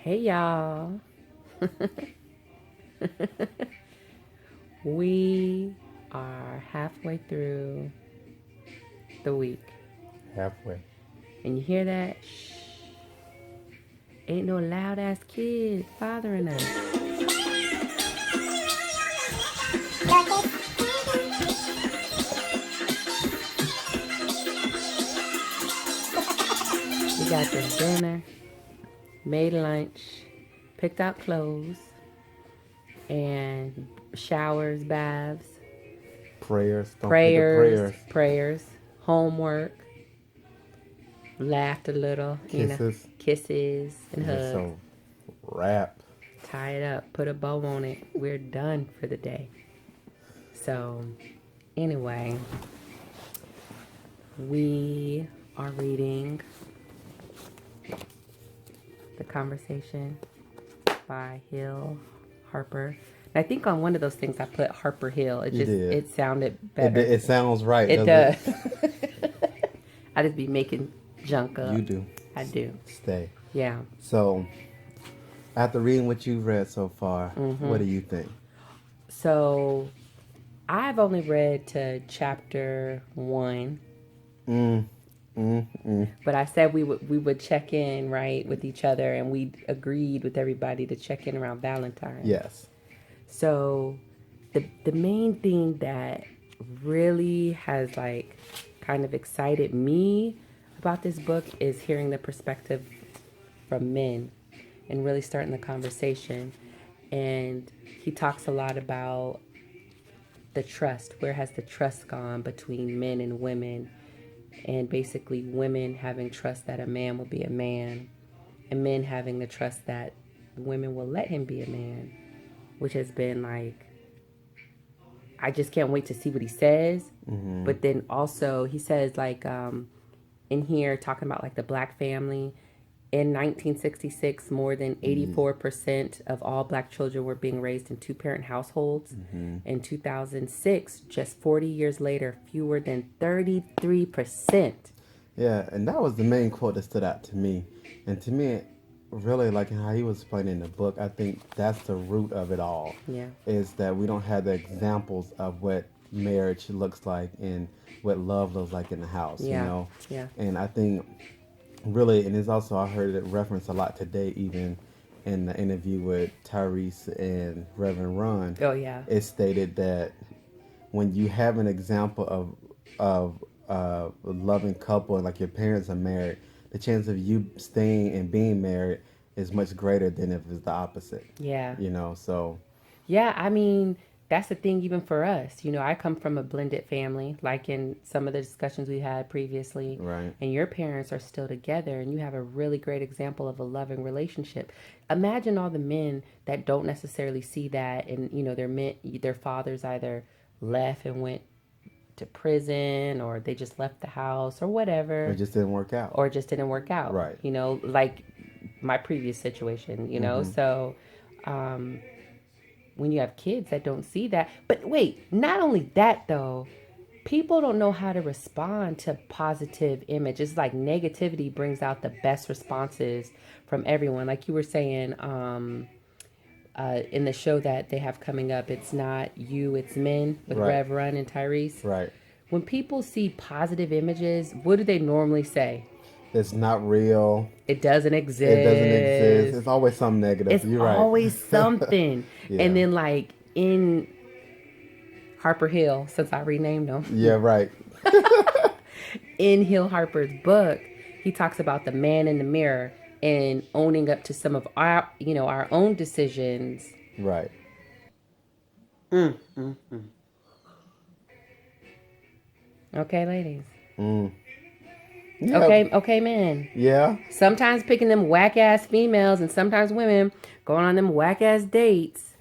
Hey y'all. We are halfway through the week. Halfway. And you hear that? Shh. Ain't no loud ass kids bothering us. We got this dinner, made lunch, picked out clothes, and showers, baths, Prayers. Don't forget the prayers. prayers, homework, laughed a little, Kisses. kisses and Yeah, hugs. so wrap. Tie it up, put a bow on it. We're done for the day. So, anyway, we are reading The Conversation by Hill Harper. And I think on one of those things I put Harper Hill. It sounded better. It sounds right. It does. I just be making junk up. You do. I do. Stay. Yeah. So, after reading what you've read so far, what do you think? So, I've only read to chapter 1. But I said we would check in, right, with each other, and we agreed with everybody to check in around Valentine's. Yes. So the main thing that really has like kind of excited me about this book is hearing the perspective from men and really starting the conversation. And he talks a lot about the trust. Where has the trust gone between men and women? And basically women having trust that a man will be a man, and men having the trust that women will let him be a man, which has been like, I just can't wait to see what he says. But then also he says like in here talking about like the black family. In 1966, more than 84% of all black children were being raised in two-parent households. In 2006, just 40 years later, fewer than 33%. Yeah, and that was the main quote that stood out to me. And to me, really, like how he was explaining in the book, I think that's the root of it all. Yeah. Is that we don't have the examples of what marriage looks like and what love looks like in the house, Yeah. you know? Yeah. And I think really, and it's also, I heard it referenced a lot today, even in the interview with Tyrese and Reverend Ron. Oh, yeah. It stated that when you have an example of a loving couple, and like your parents are married, the chance of you staying and being married is much greater than if it's the opposite. Yeah. You know, so. Yeah, I mean, that's the thing even for us. You know, I come from a blended family, like in some of the discussions we had previously. Right. And your parents are still together, and you have a really great example of a loving relationship. Imagine all the men that don't necessarily see that, and, you know, their fathers either left and went to prison, or they just left the house, or whatever. It just didn't work out. Or it just didn't work out. Right. You know, like my previous situation, you know? So, when you have kids that don't see that. But wait, not only that though, people don't know how to respond to positive image. It's like negativity brings out the best responses from everyone. Like you were saying, in the show that they have coming up, It's Not You, It's Men with Right. Rev Run and Tyrese. Right. When people see positive images, what do they normally say? It's not real. It doesn't exist. It doesn't exist. It's always something negative. It's You're right. always something. Yeah. And then like in Harper Hill, since I renamed him. Yeah, right. In Hill Harper's book, he talks about the man in the mirror and owning up to some of our, you know, our own decisions. Right. Okay, ladies. Yeah. Okay, men. Yeah. Sometimes picking them whack ass females, and sometimes women going on them whack ass dates.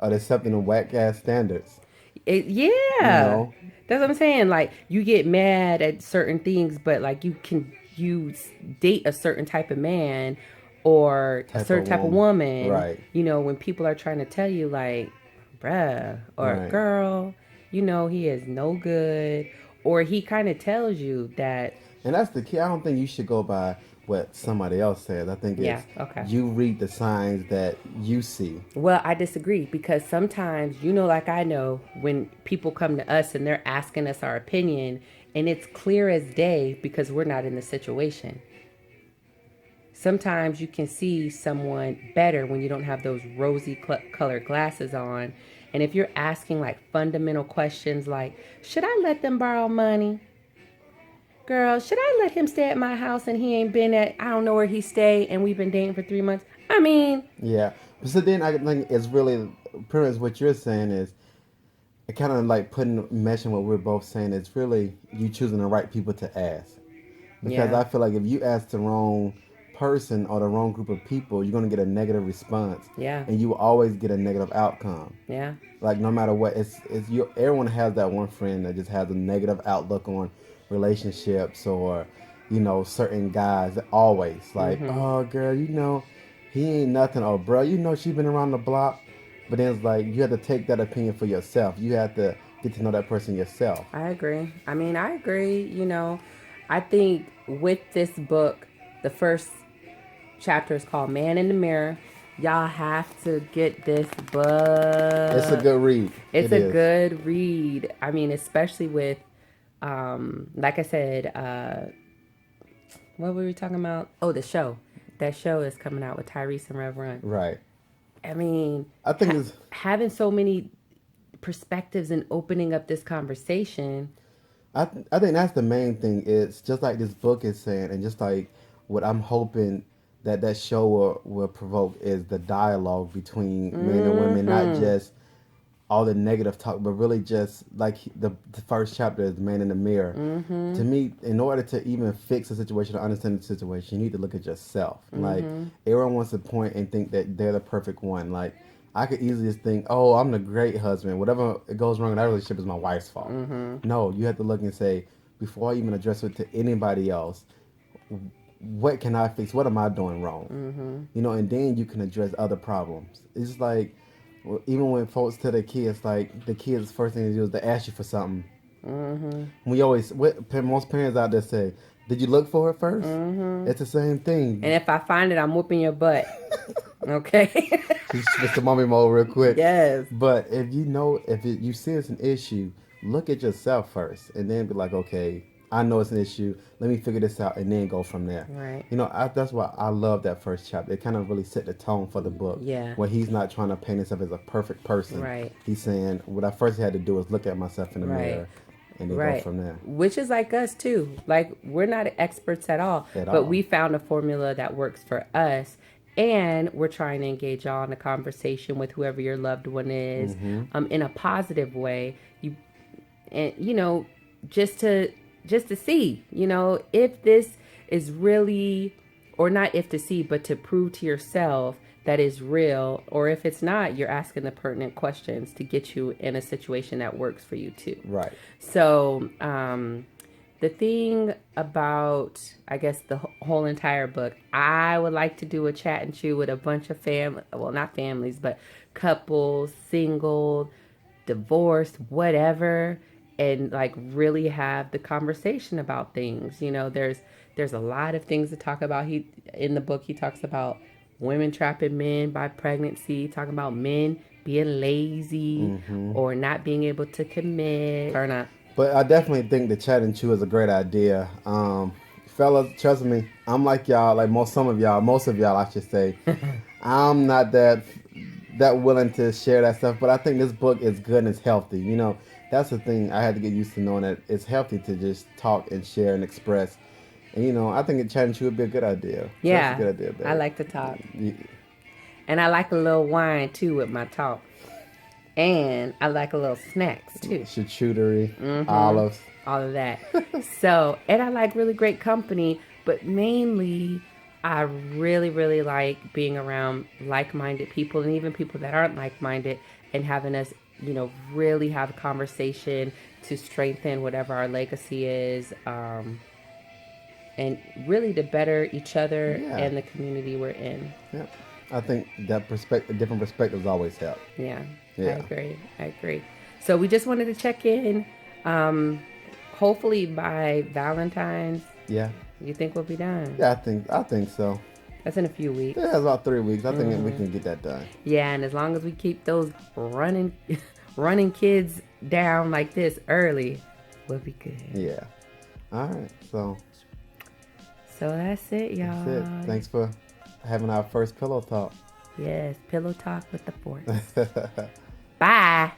They're accepting the whack ass standards. Yeah. You know? That's what I'm saying. Like, you get mad at certain things, but like you date a certain type of man or a certain type of woman. Right. You know, when people are trying to tell you like, bruh, or Right. girl, you know, he is no good. Or he kind of tells you that. And that's the key. I don't think you should go by what somebody else says. I think Yeah, it's okay. you read the signs that you see. Well, I disagree because sometimes, you know, like I know, when people come to us and they're asking us our opinion, and it's clear as day because we're not in the situation. Sometimes you can see someone better when you don't have those rosy colored glasses on. And if you're asking like fundamental questions like, should I let them borrow money? Girl, should I let him stay at my house and he ain't been at, I don't know where he stayed, and we've been dating for 3 months? I mean, Yeah. So then I think it's really pretty much what you're saying is it kind of like putting meshing what we're both saying. It's really you choosing the right people to ask. Because yeah, I feel like if you ask the wrong person or the wrong group of people, you're gonna get a negative response, yeah, and you will always get a negative outcome. yeah. Like no matter what, it's you. Everyone has that one friend that just has a negative outlook on relationships or certain guys. Always like, Mm-hmm. oh girl, he ain't nothing. Oh bro, she been around the block. But then it's like you have to take that opinion for yourself. You have to get to know that person yourself. I agree. I mean, I agree. You know, I think with this book, the first chapter is called Man in the Mirror. Y'all have to get this It's a book. good read. It's It a is. good read. I mean, especially with, like I said, what were we talking about? Oh, the show. That show is coming out with Tyrese and Rev Run. Right. I mean, I think it's having so many perspectives and opening up this conversation. I think that's the main thing. It's just like this book is saying, and just like what I'm hoping that show will provoke is the dialogue between men and women, not Mm-hmm. just all the negative talk, but really just like the first chapter is Man in the Mirror. Mm-hmm. To me, in order to even fix a situation or understand the situation, you need to look at yourself. Like Mm-hmm. everyone wants to point and think that they're the perfect one. Like I could easily just think, oh, I'm the great husband. Whatever goes wrong in that relationship is my wife's fault. Mm-hmm. No, you have to look and say, before I even address it to anybody else, what can I fix? What am I doing wrong? Mm-hmm. And then you can address other problems. It's like, well, even when folks tell their kids, like the kids' first thing to do is to ask you for something. Mm-hmm. Most parents out there say, did you look for it first? Mm-hmm. It's the same And thing. if I find it, I'm whooping your butt. Okay. She switched to mommy mode real quick. Yes. But you see it's an issue, look at yourself first, and then be like, okay, I know it's an issue. Let me figure this out, and then go from there. Right. That's why I love that first chapter. It kind of really set the tone for the book. Yeah. Where he's not trying to paint himself as a perfect person. Right. He's saying what I first had to do was look at myself in the Right. mirror, and then go Right. from there. Which is like us too. Like we're not experts at all, At but all. we found a formula that works for us. And we're trying to engage y'all in a conversation with whoever your loved one is, in a positive way. And just to see, if this is really, or not if to see, but to prove to yourself that is real, or if it's not, you're asking the pertinent questions to get you in a situation that works for you too. Right. So, the thing about, I guess, the whole entire book, I would like to do a chat and chew with a bunch of not families, but couples, single, divorced, whatever, and like really have the conversation about things. There's a lot of things to talk about. In the book he talks about women trapping men by pregnancy, talking about men being lazy or not being able to commit or not. But I definitely think the chat and chew is a great idea. Fellas, trust me, I'm like y'all, like most of y'all, I should say. I'm not that willing to share that stuff, but I think this book is good and it's healthy. That's the thing I had to get used to, knowing that it's healthy to just talk and share and express. And I think chat and chew would be a good idea. Yeah, That's a good idea, babe. I like to talk. Yeah. And I like a little wine too with my talk. And I like a little snacks too. Charcuterie, olives. All of that. So, and I like really great company, but mainly I really, really like being around like-minded people, and even people that aren't like-minded, and having us, really have a conversation to strengthen whatever our legacy is, and really to better each other Yeah. and the community we're in. Yeah. I think that different perspectives always help. Yeah, Yeah. I agree. So we just wanted to check in. Hopefully by Valentine's, Yeah. You think we'll be done? Yeah, I think so. That's in a few weeks. Yeah, it's about 3 weeks. I think we can get that done. Yeah, and as long as we keep those running running kids down like this early, we'll be good. Yeah. All right. So that's it, y'all. that's it. Thanks for having our first pillow talk. Yes, pillow talk with the forts. Bye.